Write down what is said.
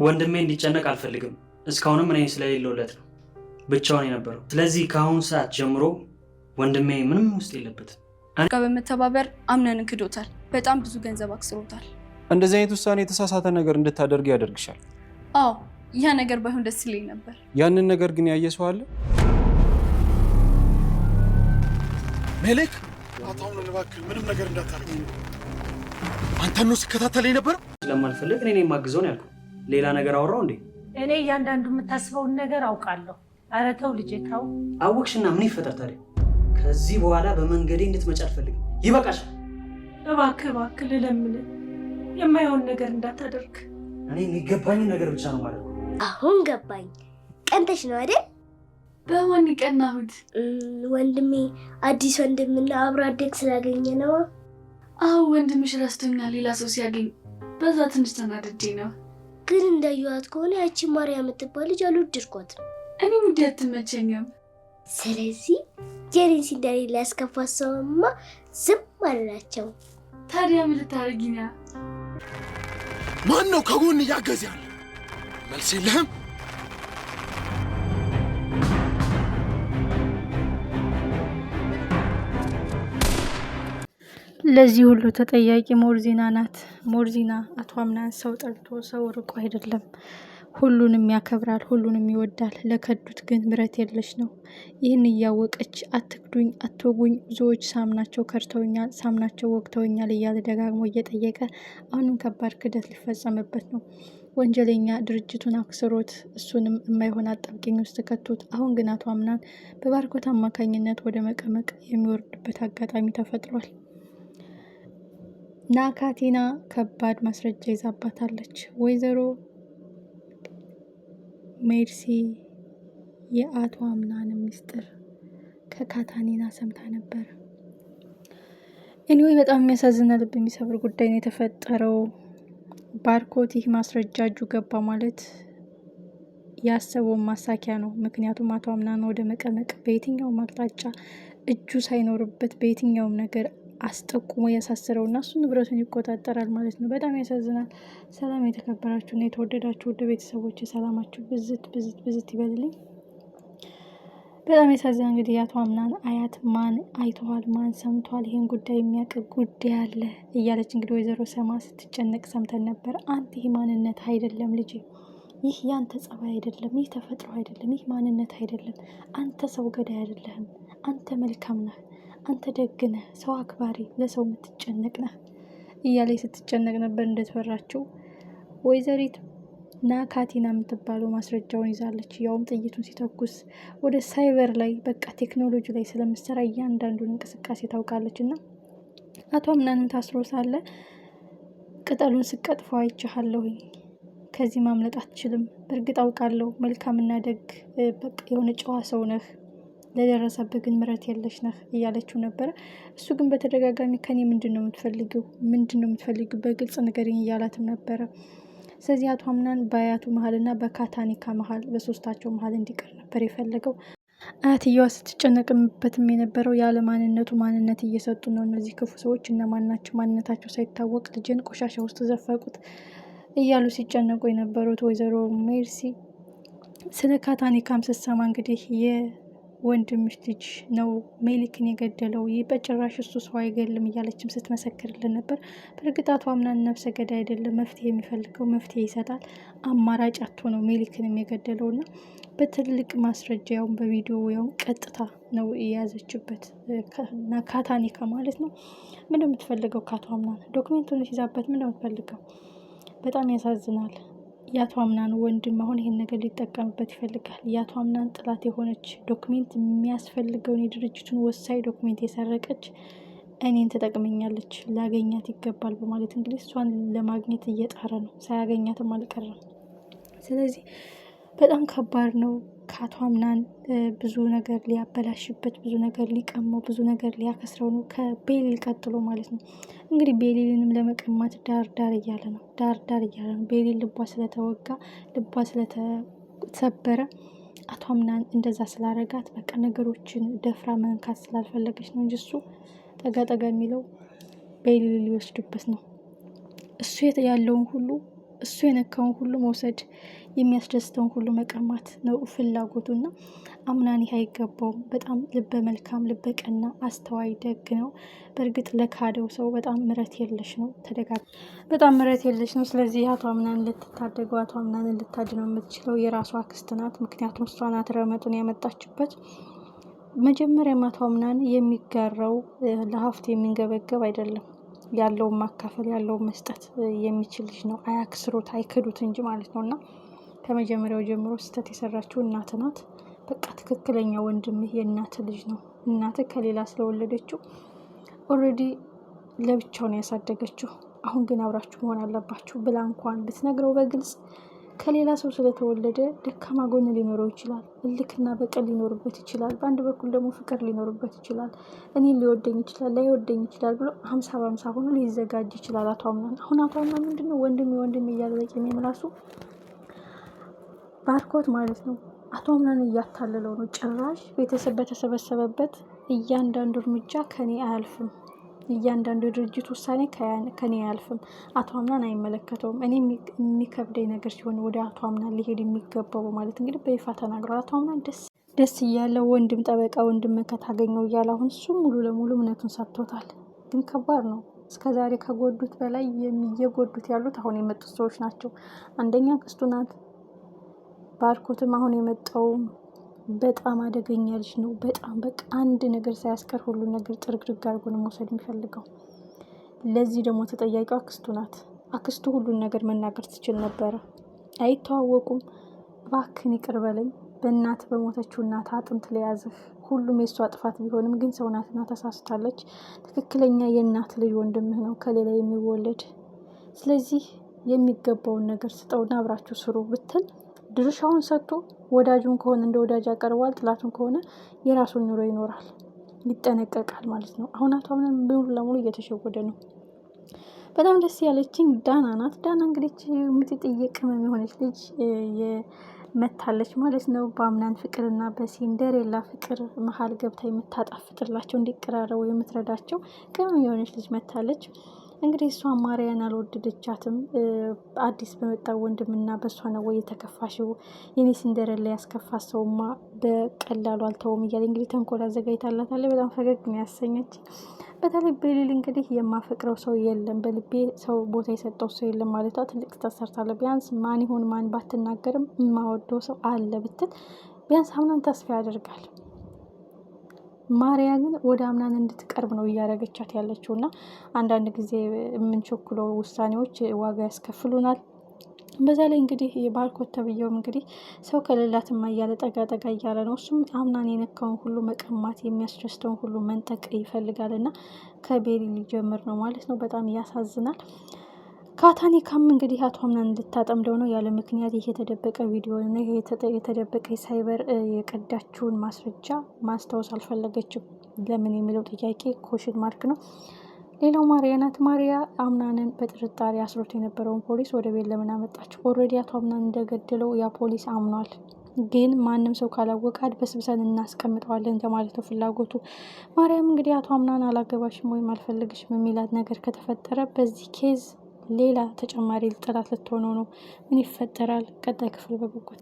ወንድሜ እንዲጨነቅ አልፈልግም። እስካሁንም እኔ ስለሌለውለት ነው ብቻውን የነበረው። ስለዚህ ከአሁን ሰዓት ጀምሮ ወንድሜ ምንም ውስጥ የለበትም። ጋር በመተባበር አምነን ክዶታል። በጣም ብዙ ገንዘብ አክስሮታል። እንደዚህ አይነት ውሳኔ የተሳሳተ ነገር እንድታደርግ ያደርግሻል። አዎ ያ ነገር ባይሆን ደስ ይለኝ ነበር። ያንን ነገር ግን ያየ ሰው አለ? ሜሌክ አታውን እባክህ ምንም ነገር እንዳታደርግ። አንተን ነው ሲከታተለኝ ነበር። ስለማልፈልግ እኔ የማግዘው ነው ያልኩህ። ሌላ ነገር አወራው እንዴ? እኔ እያንዳንዱ የምታስበውን ነገር አውቃለሁ። ኧረ ተው ልጄ ተው። አወቅሽና ምን ይፈጠር ታዲያ? ከዚህ በኋላ በመንገዴ እንድትመጪ አልፈልግም። ይበቃሻል። እባክህ እባክህ ልለምንህ የማይሆን ነገር እንዳታደርግ። እኔ የሚገባኝን ነገር ብቻ ነው ማለት ነው። አሁን ገባኝ። ቀንተሽ ነው አይደል? በማን ቀናሁት? ወንድሜ አዲስ ወንድምና አብሮ አደግ ስላገኘ ነው። አዎ ወንድምሽ ረስቶኛል ሌላ ሰው ሲያገኝ በዛ ትንሽ ተናድጄ ነው። ግን እንዳየኋት ከሆነ ያቺ ማርያም የምትባል ልጅ አልወደድኳትም። እኔ ውድ አትመቸኝም። ስለዚህ ጄሪን ሲንደሬላ ያስከፋት ሰውማ ዝም አልላቸው። ታዲያ ምን ልታደርጊ ነው? ማን ነው ከጎን እያገዘ ያለ? መልስ የለህም? ለዚህ ሁሉ ተጠያቂ ሞርዚና ናት። ሞርዚና አቶ አምናን ሰው ጠርቶ ሰው ርቆ አይደለም፣ ሁሉንም ያከብራል፣ ሁሉንም ይወዳል። ለከዱት ግን ምረት የለሽ ነው። ይህን እያወቀች አትክዱኝ፣ አትወጉኝ፣ ብዙዎች ሳምናቸው ከርተውኛል፣ ሳምናቸው ወግተውኛል እያለ ደጋግሞ እየጠየቀ አሁንም ከባድ ክደት ሊፈጸምበት ነው። ወንጀለኛ ድርጅቱን አክስሮት እሱንም የማይሆን አጣብቂኝ ውስጥ ከቶት፣ አሁን ግን አቶ አምናን በባርኮት አማካኝነት ወደ መቀመቅ የሚወርድበት አጋጣሚ ተፈጥሯል። ናካቲና ከባድ ማስረጃ ይዛባታለች። ወይዘሮ ሜርሲ የአቶ አምናን ምስጢር ከካታኒና ሰምታ ነበር። ኤኒዌይ በጣም የሚያሳዝና ልብ የሚሰብር ጉዳይ ነው የተፈጠረው። ባርኮት ይህ ማስረጃ እጁ ገባ ማለት ያሰበውን ማሳኪያ ነው። ምክንያቱም አቶ አምናን ወደ መቀመቅ በየትኛውም አቅጣጫ እጁ ሳይኖርበት በየትኛውም ነገር አስጠቁሞ ያሳስረው እና እሱ ንብረቱን ይቆጣጠራል ማለት ነው። በጣም ያሳዝናል። ሰላም የተከበራችሁ እና የተወደዳችሁ ውድ ቤተሰቦች ሰላማችሁ ብዝት ብዝት ብዝት ይበልልኝ። በጣም ያሳዝናል። እንግዲህ የአቶ አምናን አያት ማን አይተዋል፣ ማን ሰምቷል፣ ይህን ጉዳይ የሚያውቅ ጉዳይ አለ እያለች እንግዲህ ወይዘሮ ሰማ ስትጨነቅ ሰምተን ነበር። አንተ ይህ ማንነት አይደለም ልጄ፣ ይህ ያንተ ጸባይ አይደለም፣ ይህ ተፈጥሮ አይደለም፣ ይህ ማንነት አይደለም። አንተ ሰው ገዳይ አይደለህም፣ አንተ መልካም ነህ፣ አንተ ደግ ነህ፣ ሰው አክባሪ፣ ለሰው የምትጨነቅ ነህ እያለች ስትጨነቅ ነበር። እንደተፈራችው ወይዘሪት ናካቲና የምትባለው ማስረጃውን ይዛለች። ያውም ጥይቱን ሲተኩስ ወደ ሳይበር ላይ በቃ ቴክኖሎጂ ላይ ስለምሰራ እያንዳንዱን እንቅስቃሴ ታውቃለች። እና አቶ አምናንም ታስሮ ሳለ ቅጠሉን ስቀጥፈው አይቻለሁኝ፣ ከዚህ ማምለጥ አትችልም፣ በእርግጥ አውቃለሁ መልካምና ደግ በቃ የሆነ ጨዋ ሰው ነህ፣ ለደረሰብህ ግን ምረት የለሽ ነህ እያለችው ነበረ። እሱ ግን በተደጋጋሚ ከኔ ምንድን ነው የምትፈልጊው በግልጽ ንገሪኝ እያላትም ነበረ። ስለዚህ አቶ አምናን በአያቱ መሀልና በካታኒካ መሀል በሶስታቸው መሀል እንዲቀር ነበር የፈለገው። አያትየዋ ስትጨነቅበትም የነበረው ያለ ማንነቱ ማንነት እየሰጡ ነው እነዚህ ክፉ ሰዎች፣ እነማን ናቸው ማንነታቸው ሳይታወቅ ልጅን ቆሻሻ ውስጥ ዘፈቁት እያሉ ሲጨነቁ የነበሩት ወይዘሮ ሜርሲ ስለ ካታኒካም ስትሰማ እንግዲህ ወንድምሽ ልጅ ነው ሜሊክን የገደለው፣ ይህ በጭራሽ እሱ ሰው አይገልም እያለችም ስትመሰክርልን ነበር። በእርግጥ አቶ አምናን ነፍሰ ገዳይ አይደለም፣ መፍትሄ የሚፈልገው መፍትሄ ይሰጣል። አማራጭ አቶ ነው ሜሊክንም የገደለው እና በትልቅ ማስረጃ ያው በቪዲዮ ያው ቀጥታ ነው የያዘችበት ካታኒካ ማለት ነው። ምንድነው የምትፈልገው ከአቶ አምናን? ዶክሜንቱን ይዛበት ምንድነው የምትፈልገው? በጣም ያሳዝናል። የአቶ አምናን ወንድም አሁን ይሄን ነገር ሊጠቀምበት ይፈልጋል። የአቶ አምናን ጥላት የሆነች ዶክሜንት የሚያስፈልገውን የድርጅቱን ወሳኝ ዶክሜንት የሰረቀች እኔን ትጠቅመኛለች፣ ላገኛት ይገባል በማለት እንግዲህ እሷን ለማግኘት እየጣረ ነው። ሳያገኛትም አልቀረም። ስለዚህ በጣም ከባድ ነው። ከአቶ አምናን ብዙ ነገር ሊያበላሽበት፣ ብዙ ነገር ሊቀማው፣ ብዙ ነገር ሊያከስረው ነው ከቤሊል ቀጥሎ ማለት ነው። እንግዲህ ቤሊልንም ለመቀማት ዳር ዳር እያለ ነው። ቤሊል ልቧ ስለተወጋ፣ ልቧ ስለተሰበረ አቶ አምናን እንደዛ ስላረጋት በቃ ነገሮችን ደፍራ መንካት ስላልፈለገች ነው እንጂ እሱ ጠጋ የሚለው ቤሊል ሊወስድበት ነው። እሱ ያለውን ሁሉ እሱ የነካውን ሁሉ መውሰድ፣ የሚያስደስተውን ሁሉ መቀማት ነው ፍላጎቱና አምናን ይህ አይገባውም። በጣም ልበ መልካም፣ ልበ ቀና፣ አስተዋይ፣ ደግ ነው። በእርግጥ ለካደው ሰው በጣም ምሕረት የለሽ ነው። በጣም ምሕረት የለሽ ነው። ስለዚህ አቶ አምናን ልትታደገው፣ አቶ አምናን ልታድነው የምትችለው የራሷ አክስት ናት። ምክንያቱም እሷ ናት ረመጡን ያመጣችበት። መጀመሪያ አቶ አምናን የሚጋራው ለሀብት የሚንገበገብ አይደለም። ያለውን ማካፈል ያለውን መስጠት የሚችል ልጅ ነው። አያክስሩት አይክዱት እንጂ ማለት ነው። እና ከመጀመሪያው ጀምሮ ስህተት የሰራችው እናት ናት። በቃ ትክክለኛ ወንድምህ የእናት ልጅ ነው። እናትህ ከሌላ ስለወለደችው ኦልሬዲ ለብቻው ነው ያሳደገችው። አሁን ግን አብራችሁ መሆን አለባችሁ ብላ እንኳን ብትነግረው በግልጽ ከሌላ ሰው ስለተወለደ ደካማ ጎን ሊኖረው ይችላል። እልክና በቀል ሊኖርበት ይችላል። በአንድ በኩል ደግሞ ፍቅር ሊኖርበት ይችላል። እኔን ሊወደኝ ይችላል፣ ላይወደኝ ይችላል ብሎ 50-50 ሆኖ ሊዘጋጅ ይችላል። አቶ አምናን አሁን አቶ አምናን ምንድነው ወንድሜ እያለ በቂም የምላሱ ባርኮት ማለት ነው። አቶ አምናን እያታለለው ነው። ጭራሽ ቤተሰብ በተሰበሰበበት እያንዳንዱ እርምጃ ከኔ አያልፍም፣ እያንዳንዱ የድርጅት ውሳኔ ከኔ አያልፍም፣ አቶ አምናን አይመለከተውም። እኔ የሚከብደኝ ነገር ሲሆን ወደ አቶ አምናን ሊሄድ የሚገባው በማለት እንግዲህ በይፋ ተናግሯል። አቶ አምናን ደስ እያለ ወንድም ጠበቃ ወንድም ከታገኘው እያለ አሁን እሱ ሙሉ ለሙሉ እምነቱን ሰጥቶታል። ግን ከባድ ነው። እስከዛሬ ከጎዱት በላይ እየጎዱት ያሉት አሁን የመጡት ሰዎች ናቸው። አንደኛ ክስቱ ናት። ባርኮትም አሁን የመጣው በጣም አደገኛ ልጅ ነው። በጣም በቃ አንድ ነገር ሳያስቀር ሁሉ ነገር ጥርግርግ አድርጎ ነው መውሰድ የሚፈልገው። ለዚህ ደግሞ ተጠያቂው አክስቱ ናት። አክስቱ ሁሉን ነገር መናገር ትችል ነበረ። አይተዋወቁም። እባክህን ይቅር በለኝ፣ በእናት በሞተችው እናት አጥንት ለያዝህ። ሁሉም የእሷ ጥፋት ቢሆንም ግን ሰው ናትና ተሳስታለች። ትክክለኛ የእናት ልጅ ወንድምህ ነው ከሌላ የሚወለድ። ስለዚህ የሚገባውን ነገር ስጠውና አብራችሁ ስሩ ብትል ድርሻውን ሰጥቶ ወዳጁን ከሆነ እንደ ወዳጅ ያቀርበዋል፣ ጥላቱን ከሆነ የራሱን ኑሮ ይኖራል፣ ይጠነቀቃል ማለት ነው። አሁን አቶ አምናን ሙሉ ለሙሉ እየተሸወደ ነው። በጣም ደስ ያለችኝ ዳና ናት። ዳና እንግዲህ የምትጥዬ ቅመም የሆነች ልጅ መታለች ማለት ነው። በአምናን ፍቅርና በሲንደሬላ ፍቅር መሀል ገብታ የምታጣፍጥላቸው እንዲቀራረቡ የምትረዳቸው ቅመም የሆነች ልጅ መታለች። እንግዲህ እሷ ማርያን አልወደደቻትም። አዲስ በመጣው ወንድምና በእሷ ነው ወይ የተከፋሽው? የኔ ሲንደሬላ ያስከፋት ሰውማ በቀላሉ አልተውም እያለ እንግዲህ ተንኮል አዘጋጅታላታለች። በጣም ፈገግ ነው ያሰኘች። በተለይ በሌል እንግዲህ የማፈቅረው ሰው የለም፣ በልቤ ሰው ቦታ የሰጠው ሰው የለም ማለቷ ትልቅ ተሰርታለ። ቢያንስ ማን ይሁን ማን ባትናገርም የማወደው ሰው አለ ብትል ቢያንስ አምናን ተስፋ ያደርጋል። ማርያ ግን ወደ አምናን እንድትቀርብ ነው እያደረገቻት ያለችው እና አንዳንድ ጊዜ የምንቸኩለው ውሳኔዎች ዋጋ ያስከፍሉናል። በዛ ላይ እንግዲህ የባርኮት ተብዬውም እንግዲህ ሰው ከሌላትማ እያለ ጠጋ ጠጋ እያለ ነው። እሱም አምናን የነካውን ሁሉ መቀማት፣ የሚያስደስተውን ሁሉ መንጠቅ ይፈልጋል እና ከቤሪ ሊጀምር ነው ማለት ነው። በጣም ያሳዝናል። ካታኒካም እንግዲህ አቶ አምናን እንድታጠምደው ነው ያለ ምክንያት። ይሄ የተደበቀ ቪዲዮ ነው። ይሄ የተደበቀ ሳይበር የቀዳችውን ማስረጃ ማስታወስ አልፈለገችም። ለምን የሚለው ጥያቄ ኮሽን ማርክ ነው። ሌላው ማርያ ናት። ማርያ አምናንን በጥርጣሬ አስሮት የነበረውን ፖሊስ ወደ ቤት ለምን አመጣችው? ኦልሬዲ አቶ አምናን እንደገደለው ያ ፖሊስ አምኗል። ግን ማንም ሰው ካላወቀ አድበስብሰን እናስቀምጠዋለን ማለት ነው ፍላጎቱ። ማርያም እንግዲህ አቶ አምናን አላገባሽም ወይም አልፈልግሽም የሚላት ነገር ከተፈጠረ በዚህ ኬዝ ሌላ ተጨማሪ ጥላት ልትሆነው ነው። ምን ይፈጠራል? ቀጣይ ክፍል በጉጉት